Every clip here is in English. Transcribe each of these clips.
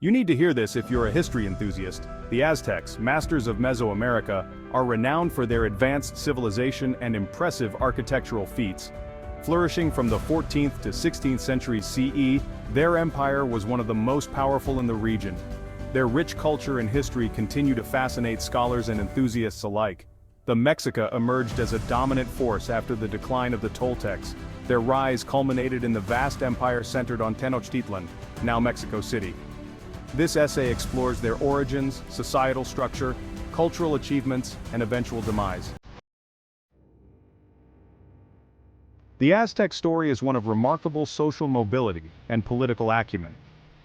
You need to hear this if you're a history enthusiast. The Aztecs, masters of Mesoamerica, are renowned for their advanced civilization and impressive architectural feats. Flourishing from the 14th to 16th centuries CE, their empire was one of the most powerful in the region. Their rich culture and history continue to fascinate scholars and enthusiasts alike. The Mexica emerged as a dominant force after the decline of the Toltecs. Their rise culminated in the vast empire centered on Tenochtitlan, now Mexico City. This essay explores their origins, societal structure, cultural achievements, and eventual demise. The Aztec story is one of remarkable social mobility and political acumen.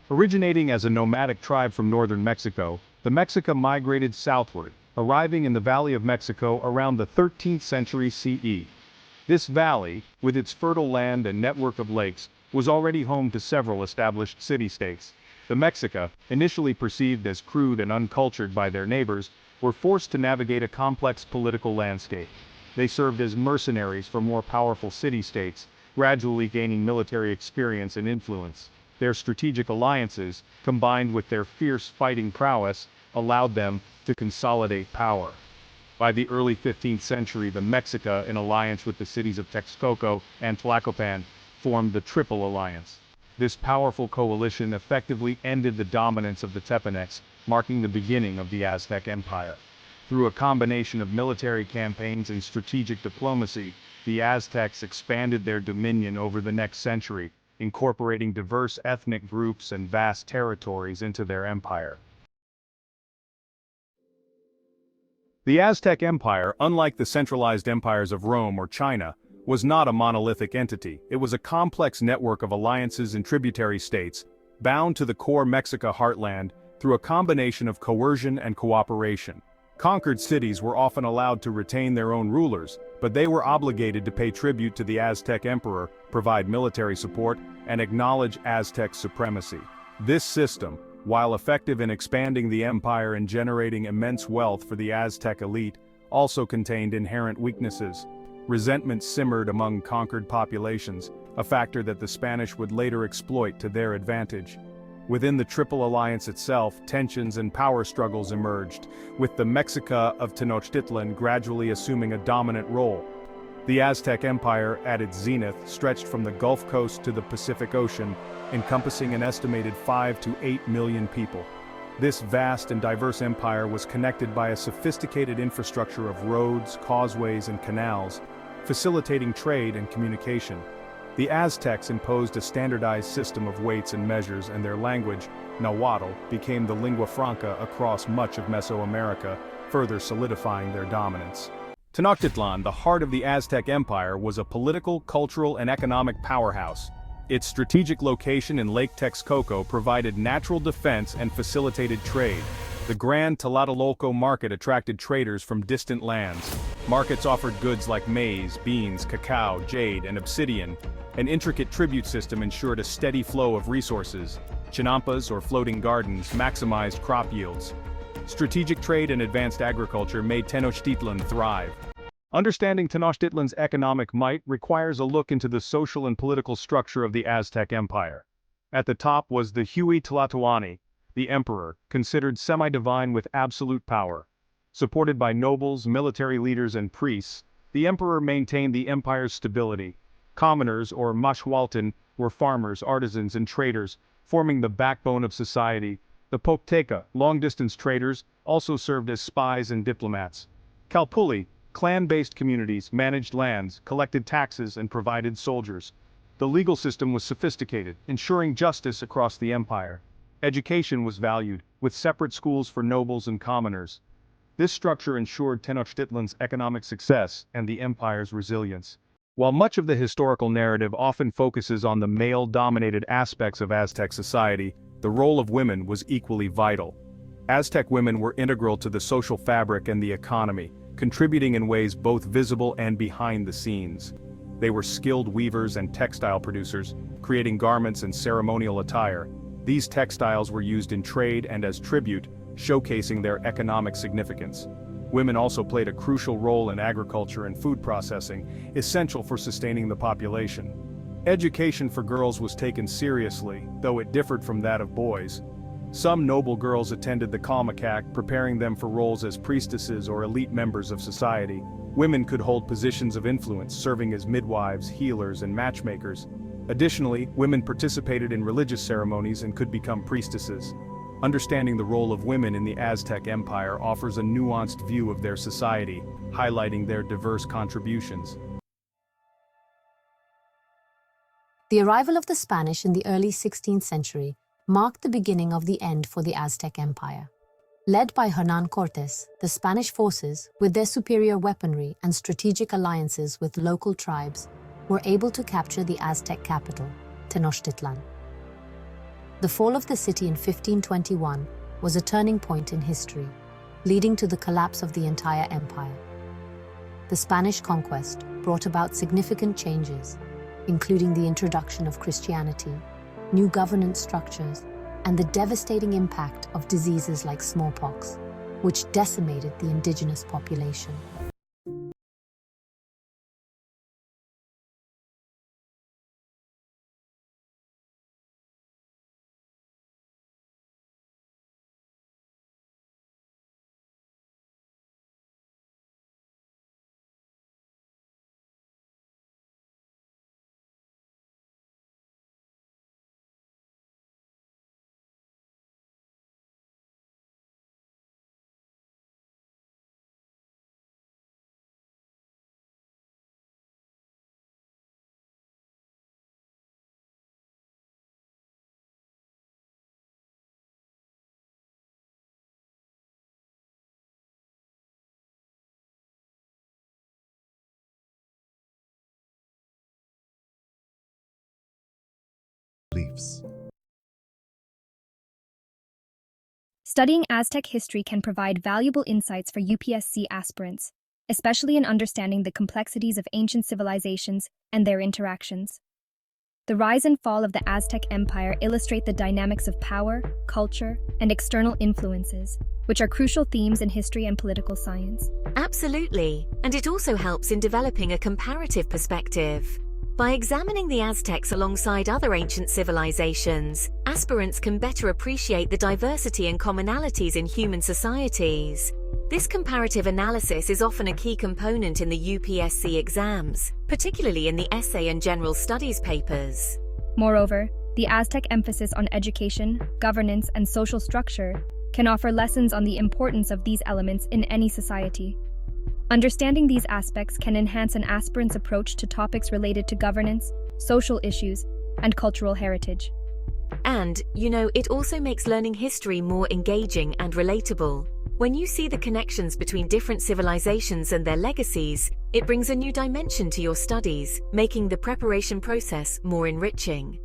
Originating as a nomadic tribe from northern Mexico, the Mexica migrated southward, arriving in the Valley of Mexico around the 13th century CE. This valley, with its fertile land and network of lakes, was already home to several established city-states. The Mexica, initially perceived as crude and uncultured by their neighbors, were forced to navigate a complex political landscape. They served as mercenaries for more powerful city-states, gradually gaining military experience and influence. Their strategic alliances, combined with their fierce fighting prowess, allowed them to consolidate power. By the early 15th century, the Mexica, in alliance with the cities of Texcoco and Tlacopan, formed the Triple Alliance. This powerful coalition effectively ended the dominance of the Tepanecs, marking the beginning of the Aztec Empire. Through a combination of military campaigns and strategic diplomacy, the Aztecs expanded their dominion over the next century, incorporating diverse ethnic groups and vast territories into their empire. The Aztec Empire, unlike the centralized empires of Rome or China, was not a monolithic entity. It was a complex network of alliances and tributary states, bound to the core Mexica heartland through a combination of coercion and cooperation. Conquered cities were often allowed to retain their own rulers, but they were obligated to pay tribute to the Aztec emperor, provide military support, and acknowledge Aztec supremacy. This system, while effective in expanding the empire and generating immense wealth for the Aztec elite, also contained inherent weaknesses. Resentment simmered among conquered populations, a factor that the Spanish would later exploit to their advantage. Within the Triple Alliance itself, tensions and power struggles emerged, with the Mexica of Tenochtitlan gradually assuming a dominant role. The Aztec Empire, at its zenith, stretched from the Gulf Coast to the Pacific Ocean, encompassing an estimated 5 to 8 million people. This vast and diverse empire was connected by a sophisticated infrastructure of roads, causeways, and canals, facilitating trade and communication. The Aztecs imposed a standardized system of weights and measures, and their language, Nahuatl, became the lingua franca across much of Mesoamerica, further solidifying their dominance. Tenochtitlan, the heart of the Aztec Empire, was a political, cultural, and economic powerhouse. Its strategic location in Lake Texcoco provided natural defense and facilitated trade. The Grand Tlatelolco market attracted traders from distant lands. Markets offered goods like maize, beans, cacao, jade, and obsidian. An intricate tribute system ensured a steady flow of resources. Chinampas, or floating gardens, maximized crop yields. Strategic trade and advanced agriculture made Tenochtitlan thrive. Understanding Tenochtitlan's economic might requires a look into the social and political structure of the Aztec Empire. At the top was the Huey Tlatoani, the emperor, considered semi-divine with absolute power. Supported by nobles, military leaders, and priests, the emperor maintained the empire's stability. Commoners, or Maxhualten, were farmers, artisans, and traders, forming the backbone of society. The Pochteca, long-distance traders, also served as spies and diplomats. Calpulli, clan-based communities, managed lands, collected taxes, and provided soldiers. The legal system was sophisticated, ensuring justice across the empire. Education was valued, with separate schools for nobles and commoners. This structure ensured Tenochtitlan's economic success and the empire's resilience. While much of the historical narrative often focuses on the male-dominated aspects of Aztec society, the role of women was equally vital. Aztec women were integral to the social fabric and the economy, contributing in ways both visible and behind the scenes. They were skilled weavers and textile producers, creating garments and ceremonial attire. These textiles were used in trade and as tribute, showcasing their economic significance. Women also played a crucial role in agriculture and food processing, essential for sustaining the population. Education for girls was taken seriously, though it differed from that of boys. Some noble girls attended the Kalmakak, preparing them for roles as priestesses or elite members of society. Women could hold positions of influence, serving as midwives, healers, and matchmakers. Additionally, women participated in religious ceremonies and could become priestesses. Understanding the role of women in the Aztec Empire offers a nuanced view of their society, highlighting their diverse contributions. The arrival of the Spanish in the early 16th century marked the beginning of the end for the Aztec Empire. Led by Hernán Cortés, the Spanish forces, with their superior weaponry and strategic alliances with local tribes, were able to capture the Aztec capital, Tenochtitlan. The fall of the city in 1521 was a turning point in history, leading to the collapse of the entire empire. The Spanish conquest brought about significant changes, including the introduction of Christianity, new governance structures, and the devastating impact of diseases like smallpox, which decimated the indigenous population. Studying Aztec history can provide valuable insights for UPSC aspirants, especially in understanding the complexities of ancient civilizations and their interactions. The rise and fall of the Aztec Empire illustrate the dynamics of power, culture, and external influences, which are crucial themes in history and political science. Absolutely, and it also helps in developing a comparative perspective. By examining the Aztecs alongside other ancient civilizations, aspirants can better appreciate the diversity and commonalities in human societies. This comparative analysis is often a key component in the UPSC exams, particularly in the essay and general studies papers. Moreover, the Aztec emphasis on education, governance, and social structure can offer lessons on the importance of these elements in any society. Understanding these aspects can enhance an aspirant's approach to topics related to governance, social issues, and cultural heritage. And, it also makes learning history more engaging and relatable. When you see the connections between different civilizations and their legacies, it brings a new dimension to your studies, making the preparation process more enriching.